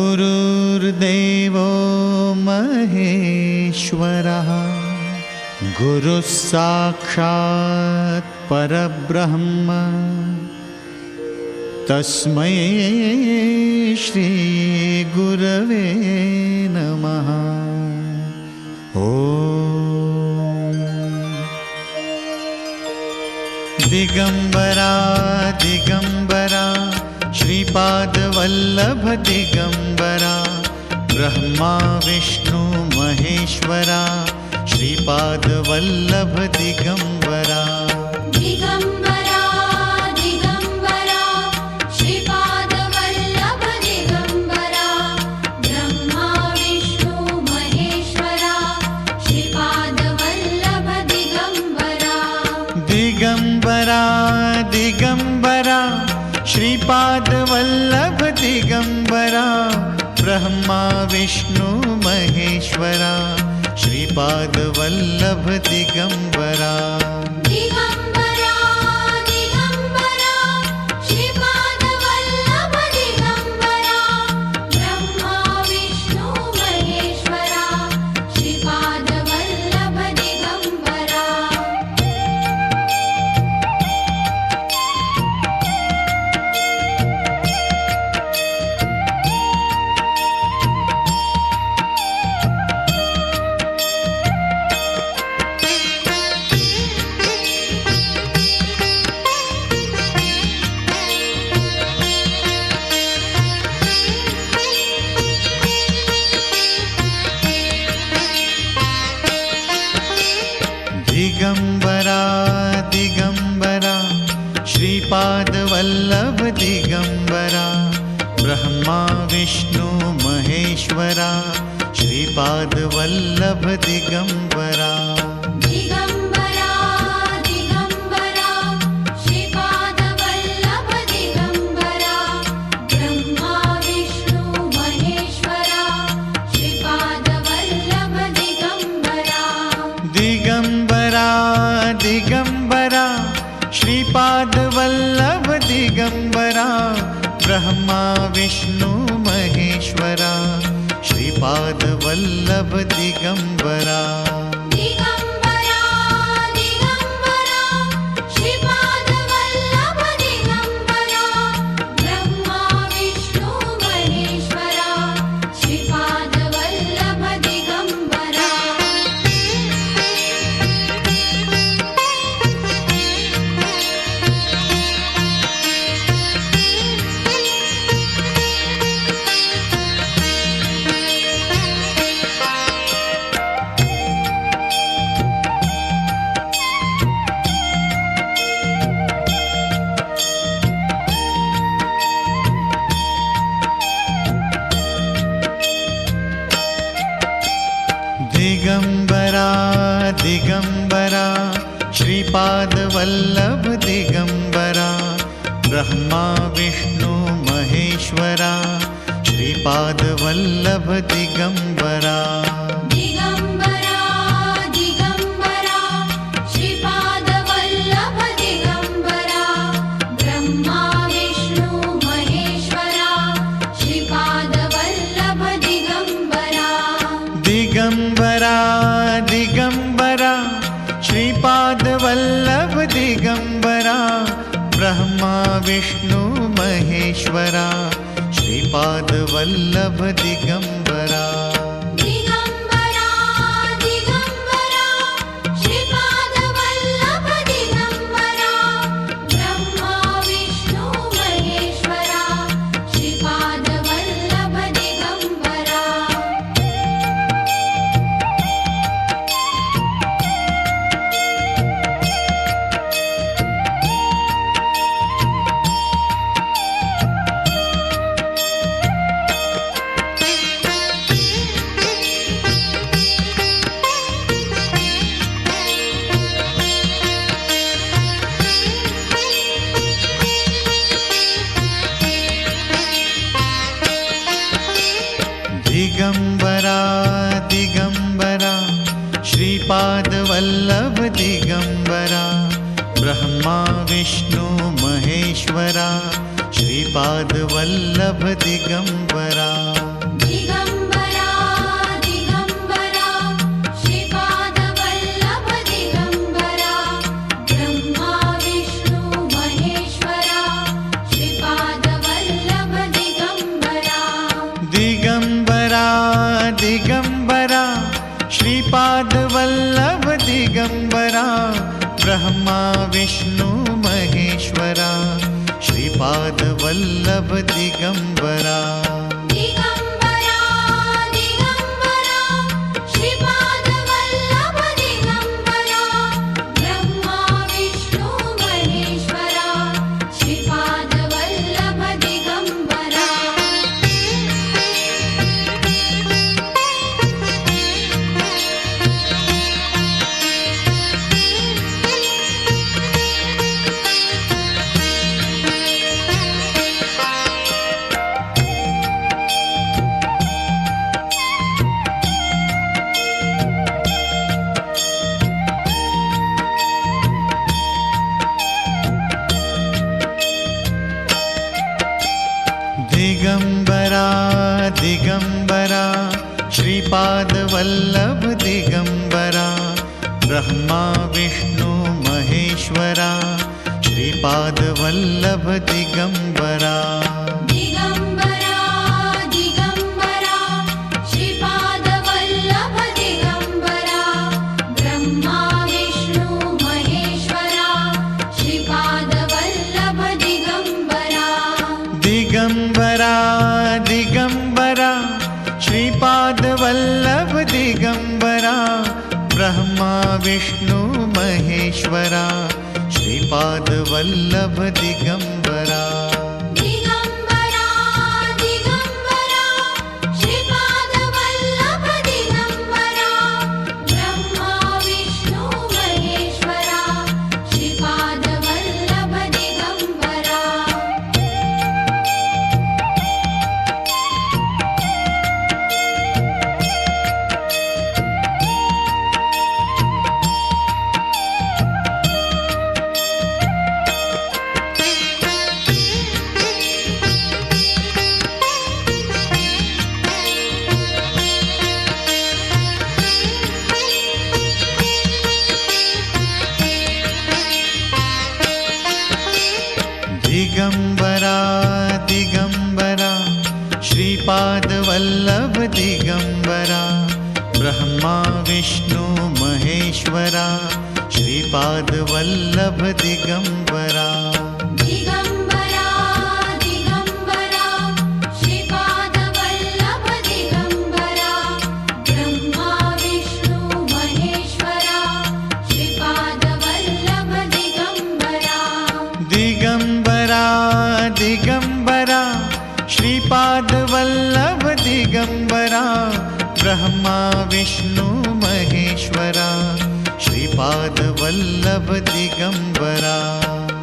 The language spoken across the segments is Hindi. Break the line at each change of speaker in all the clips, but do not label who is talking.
गुरुर्देवो महेश्वरः गुरुः साक्षात् परब्रह्म तस्मै श्री गुरवे नमः। दिगंबरा दिगंबरा श्रीपाद वल्लभ दिगंबरा ब्रह्मा विष्णु महेश्वरा श्रीपाद वल्लभ दिगंबरा।
दिगंबरा दिगंबरा श्रीपाद वल्लभ दिगंबरा ब्रह्मा विष्णु महेश्वरा श्रीपाद वल्लभ दिगंबरा।
दिगंबरा दिगंबरा श्रीपाद वल्लभ दिगंबरा ब्रह्मा विष्णु महेश्वरा श्रीपाद वल्लभ दिगंबरा।
दिगंबरा दिगंबरा श्रीपाद वल्लभ दिगंबरा ब्रह्मा विष्णु महेश्वरा श्रीपाद वल्लभ दिगंबरा।
दिगंबरा दिगंबरा श्रीपाद वल्लभ दिगंबरा ब्रह्मा विष्णु महेश्वरा श्रीपाद वल्लभ दिगंबरा।
दिगंबरा दिगंबरा श्रीपाद वल्लभ दिगंबरा ब्रह्मा विष्णु महेश्वरा श्रीपाद वल्लभ दिगंबरा।
दिगंबरा दिगंबरा श्रीपाद वल्लभ दिगंबरा ब्रह्मा विष्णु महेश्वरा श्रीपाद वल्लभ दिगंबरा।
दिगंबरा दिगंबरा श्रीपाद वल्लभ दिगंबरा ब्रह्मा विष्णु महेश्वरा श्रीपाद वल्लभ दिगंबरा।
दिगंबरा दिगंबरा श्रीपाद वल्लभ दिगंबरा ब्रह्मा विष्णु महेश्वरा श्रीपाद वल्लभ दिगंबरा।
दिगंबरा दिगंबरा श्रीपाद वल्लभ दिगंबरा ब्रह्मा विष्णु महेश्वरा श्रीपाद वल्लभ दिगंबरा।
दिगंबरा दिगंबरा श्रीपाद वल्लभ दिगंबरा ब्रह्मा विष्णु महेश्वरा श्रीपाद वल्लभ दिगंबरा।
दिगंबरा दिगंबरा श्रीपाद वल्लभ दिगंबरा ब्रह्मा विष्णु महेश्वरा श्रीपाद वल्लभ दिगंबरा।
दिगंबरा दिगंबरा श्रीपाद वल्लभ दिगंबरा ब्रह्मा विष्णु महेश्वरा श्रीपाद वल्लभ दिगंबरा। दिगंबरा श्रीपादवल्लभ दिगंबरा ब्रह्मा विष्णु महेश्वरा श्रीपादवल्लभ दिगंबरा
दिगंबरा दिगंबरा श्रीपादवल्लभ दिगंबरा ब्रह्मा विष्णु महेश्वरा श्रीपादवल्लभ दिगंबरा
दिगंबरा दिगंबरा श्रीपादवल्लभ दिगंबरा ब्रह्मा विष्णु महेश्वरा श्रीपादवल्लभ दिगंबरा
दिगंबरा दिगंबरा श्रीपादवल्लभ दिगंबरा ब्रह्मा विष्णु महेश्वरा श्रीपादवल्लभ दिगंबरा
दिगंबरा दिगंबरा श्रीपादवल्लभ दिगंबरा ब्रह्मा विष्णु महेश्वरा श्रीपादवल्लभ दिगंबरा
दिगंबरा दिगंबरा श्रीपादवल्लभ दिगंबरा ब्रह्मा विष्णु महेश्वरा श्रीपादवल्लभ दिगंबरा
दिगंबरा दिगंबरा श्रीपादवल्लभ दिगंबरा ब्रह्मा विष्णु महेश्वरा श्रीपादवल्लभ दिगंबरा
दिगंबरा दिगंबरा श्रीपादवल्लभ दिगंबरा ब्रह्मा विष्णु महेश्वरा श्रीपादवल्लभ दिगंबरा
दिगंबरा दिगंबरा श्रीपादवल्लभ दिगंबरा ब्रह्मा विष्णु महेश्वरा श्रीपादवल्लभ दिगंबरा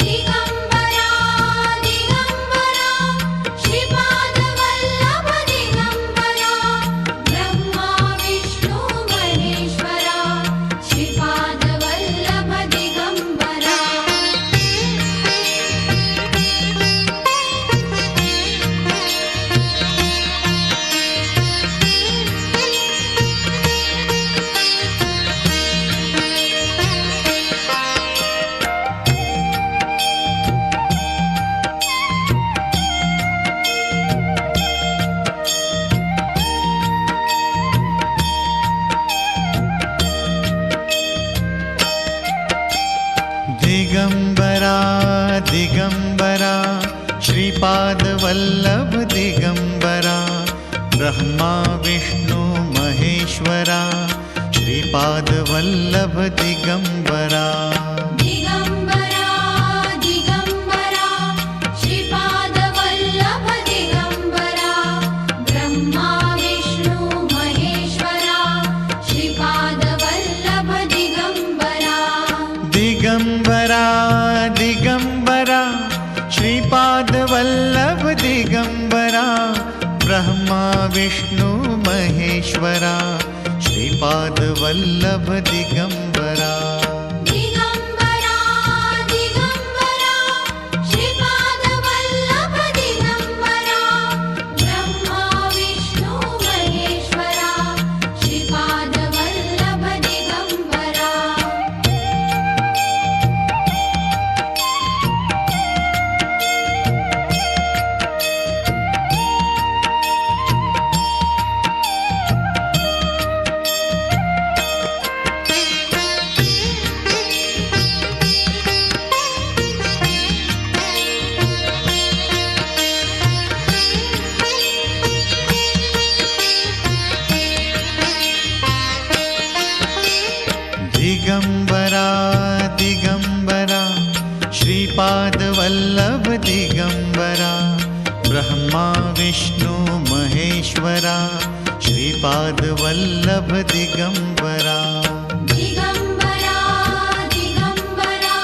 दिगंबरा दिगंबरा श्रीपादवल्लभ दिगंबरा ब्रह्मा विष्णु महेश्वरा श्रीपादवल्लभ दिगंबरा
दिगंबरा दिगंबरा श्रीपादवल्लभ दिगंबरा ब्रह्मा विष्णु महेश्वरा श्रीपादवल्लभ दिगंबरा
दिगंबरा दिगंबरा श्रीपादवल्लभ दिगंबरा ब्रह्मा विष्णु महेश्वरा श्रीपादवल्लभ दिगंबरा
दिगंबरा दिगंबरा श्रीपादवल्लभ दिगंबरा ब्रह्मा विष्णु महेश्वरा श्रीपादवल्लभ दिगंबरा
दिगंबरा दिगंबरा श्रीपादवल्लभ दिगंबरा ब्रह्मा विष्णु महेश्वरा श्रीपादवल्लभ दिगंबरा
महेश्वरा श्रीपादवल्लभ दिगंबरा
दिगंबरा दिगंबरा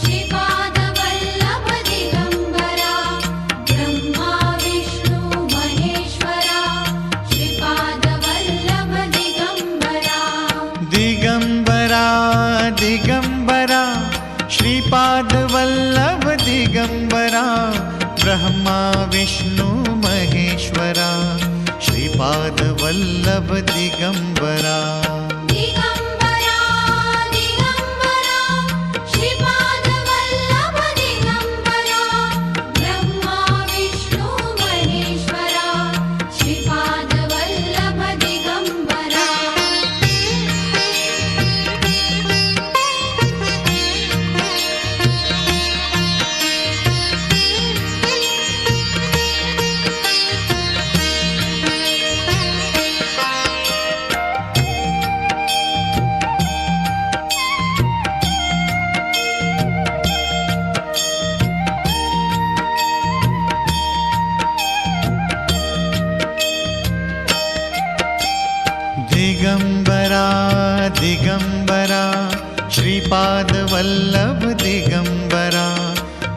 श्रीपादवल्लभ दिगंबरा ब्रह्मा विष्णु महेश्वरा श्रीपादवल्लभ दिगंबरा
दिगंबरा दिगंबरा श्रीपादवल्लभ दिगंबरा ब्रह्मा विष्णु महेश्वरा श्रीपादवल्लभ दिगंबरा
दिगंबरा दिगंबरा श्रीपादवल्लभ दिगंबरा ब्रह्मा विष्णु महेश्वरा श्रीपादवल्लभ दिगंबरा
दिगंबरा दिगंबरा श्रीपादवल्लभ दिगंबरा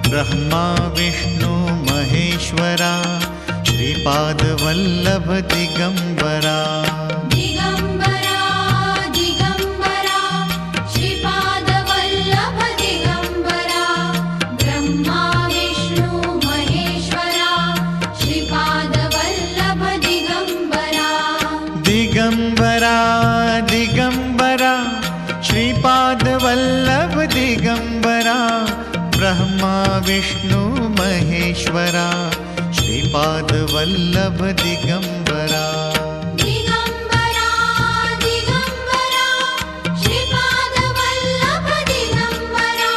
ब्रह्मा विष्णु महेश्वरा श्रीपादवल्लभ दिगंबरा
दिगंबरा दिगंबरा श्रीपादवल्लभ दिगंबरा ब्रह्मा विष्णु महेश्वरा श्रीपादवल्लभ दिगंबरा
दिगंबरा दिगंबरा श्रीपादवल्लभ दिगंबरा ब्रह्मा विष्णु महेश्वरा श्रीपादवल्लभ दिगंबरा
दिगंबरा दिगंबरा श्रीपादवल्लभ दिगंबरा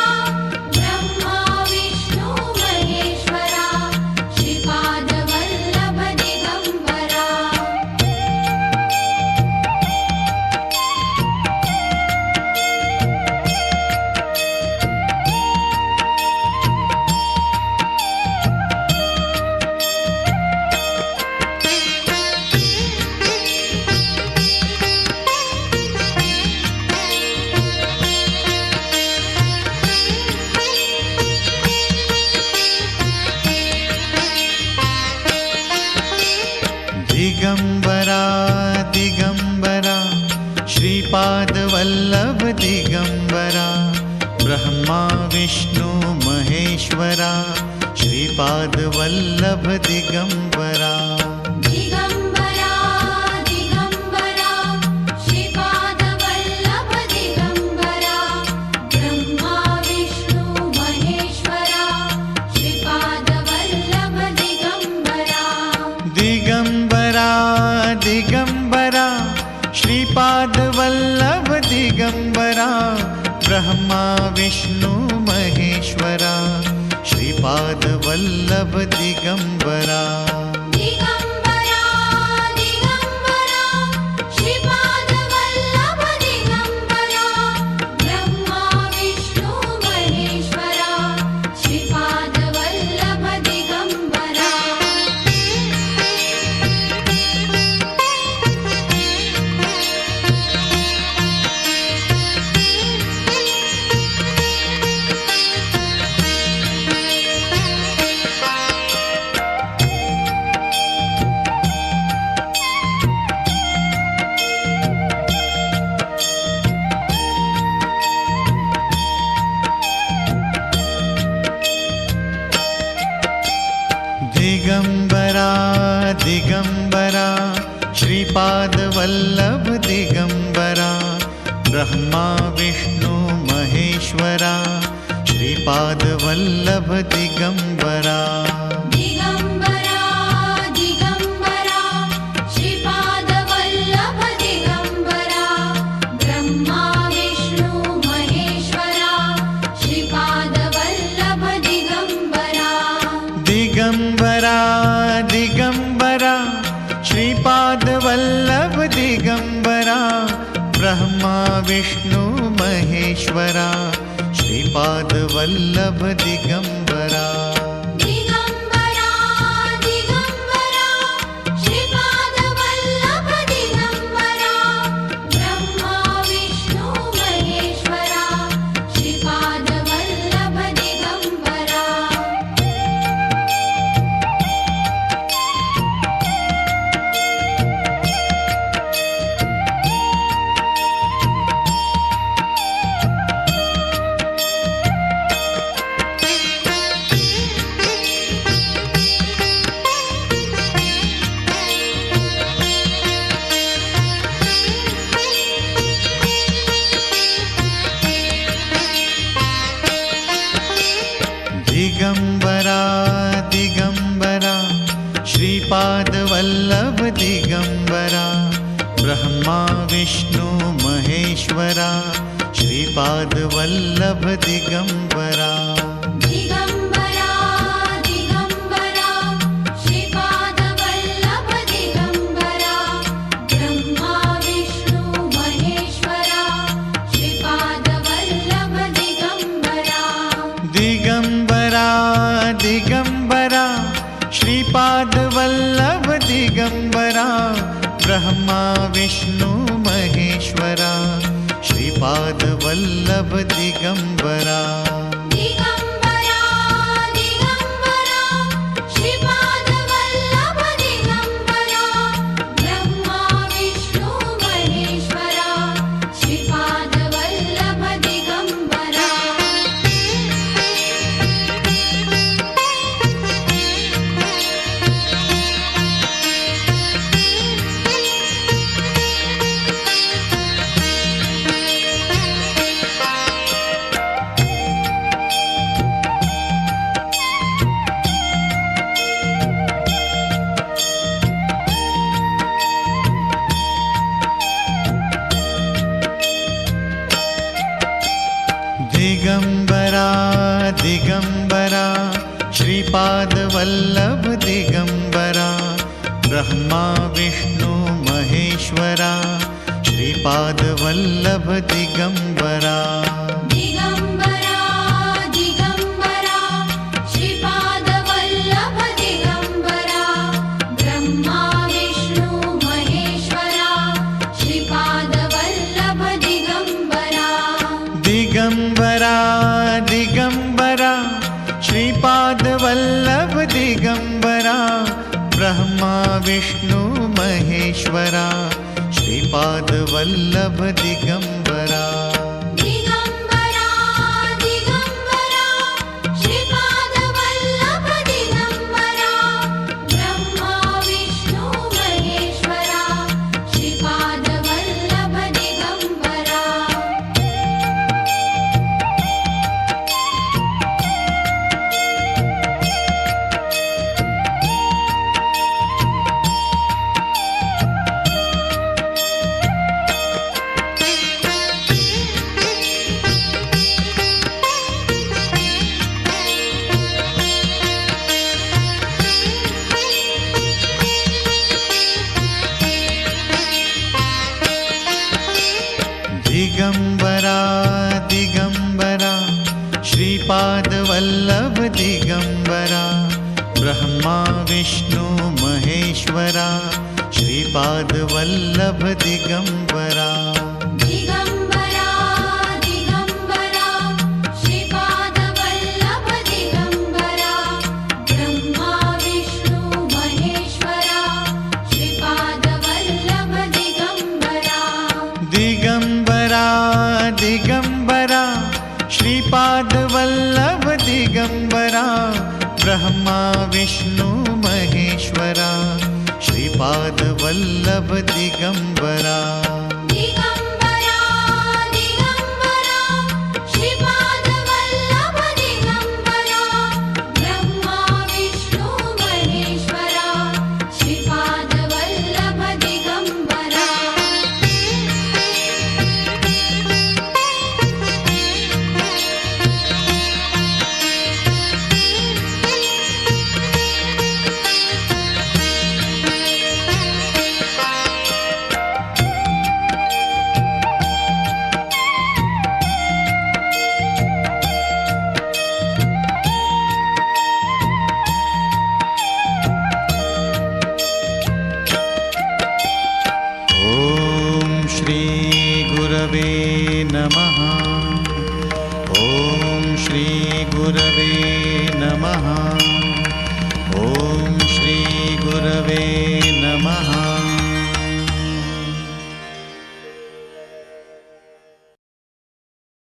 ब्रह्मा विष्णु महेश्वरा श्रीपादवल्लभ दिगंबरा
दिगंबरा दिगंबरा श्रीपादवल्लभ दिगंबरा ब्रह्मा विष्णु महेश्वरा श्रीपादवल्लभ दिगंबरा
दिगंबरा दिगंबरा श्रीपादवल्लभ दिगंबरा ब्रह्मा विष्णु महेश्वरा श्रीपादवल्लभ दिगंबरा
दिगंबरा दिगंबरा श्रीपादवल्लभ दिगंबरा ब्रह्मा विष्णु महेश्वरा श्रीपादवल्लभ दिगंबरा
दिगंबरा दिगंबरा श्रीपादवल्लभ दिगंबरा ब्रह्मा विष्णु महेश्वरा श्रीपादवल्लभ दिगंबरा
दिगंबरा दिगंबरा श्रीपादवल्लभ दिगंबरा ब्रह्मा विष्णु महेश्वरा श्रीपादवल्लभ दिगंबरा
दिगंबरा दिगंबरा श्रीपादवल्लभ दिगंबरा ब्रह्मा विष्णु महेश्वरा श्रीपादवल्लभ दिगंबरा
दिगंबरा दिगंबरा श्रीपादवल्लभ दिगंबरा ब्रह्मा विष्णु महेश्वरा श्रीपादवल्लभ दिगंबरा
दिगंबरा दिगंबरा श्रीपादवल्लभ
ब्रह्मा विष्णु महेश्वरा श्रीपादवल्लभ दिगंबरा
दिगंबरा दिगंबरा श्रीपादवल्लभ दिगंबरा ब्रह्मा विष्णु महेश्वरा श्रीपादवल्लभ दिगंबरा
दिगंबरा दिगंबरा श्रीपादवल्लभ दिगंबरा ब्रह्मा विष्णु महेश्वरा श्रीपादवल्लभ दिगंबरा
दिगंबरा दिगंबरा श्रीपादवल्लभ दिगंबरा ब्रह्मा विष्णु महेश्वरा श्रीपादवल्लभ दिगंबरा
दिगंबरा दिगंबरा श्रीपादवल्लभ दिगंबरा ब्रह्मा विष्णु महेश्वरा श्रीपादवल्लभ दिगंबरा
दिगंबरा दिगंबरा श्रीपादवल्लभ दिगंबरा ब्रह्मा विष्णु महेश्वरा श्रीपादवल्लभ दिगंबरा
दिगंबरा दिगंबरा श्रीपादवल्लभ दिगंबरा ब्रह्मा विष्णु महेश्वरा श्रीपादवल्लभ दिगंबरा
दिगंबरा दिगंबरा श्रीपादवल्लभ दिगंबरा ब्रह्मा विष्णु महेश्वरा श्रीपादवल्लभ दिगंबरा दिगंबरा दिगंबरा श्रीपादवल्लभ दिगंबरा ब्रह्मा विष्णु महेश्वरा श्रीपादवल्लभ दिगंबरा दिगंबरा दिगंबरा श्रीपादवल्लभ दिगंबरा ब्रह्मा विष्णु महेश्वरा श्रीपादवल्लभ दिगंबरा
दिगंबरा दिगंबरा श्रीपादवल्लभ दिगंबरा ब्रह्मा विष्णु महेश्वरा श्रीपादवल्लभ दिगंबरा
दिगंबरा दिगंबरा श्रीपादवल्लभ दिगंबरा ब्रह्मा विष्णु महेश्वरा श्रीपादवल्लभ दिगंबरा
ॐ श्री गुरवे नमः ॐ श्री गुरवे नमः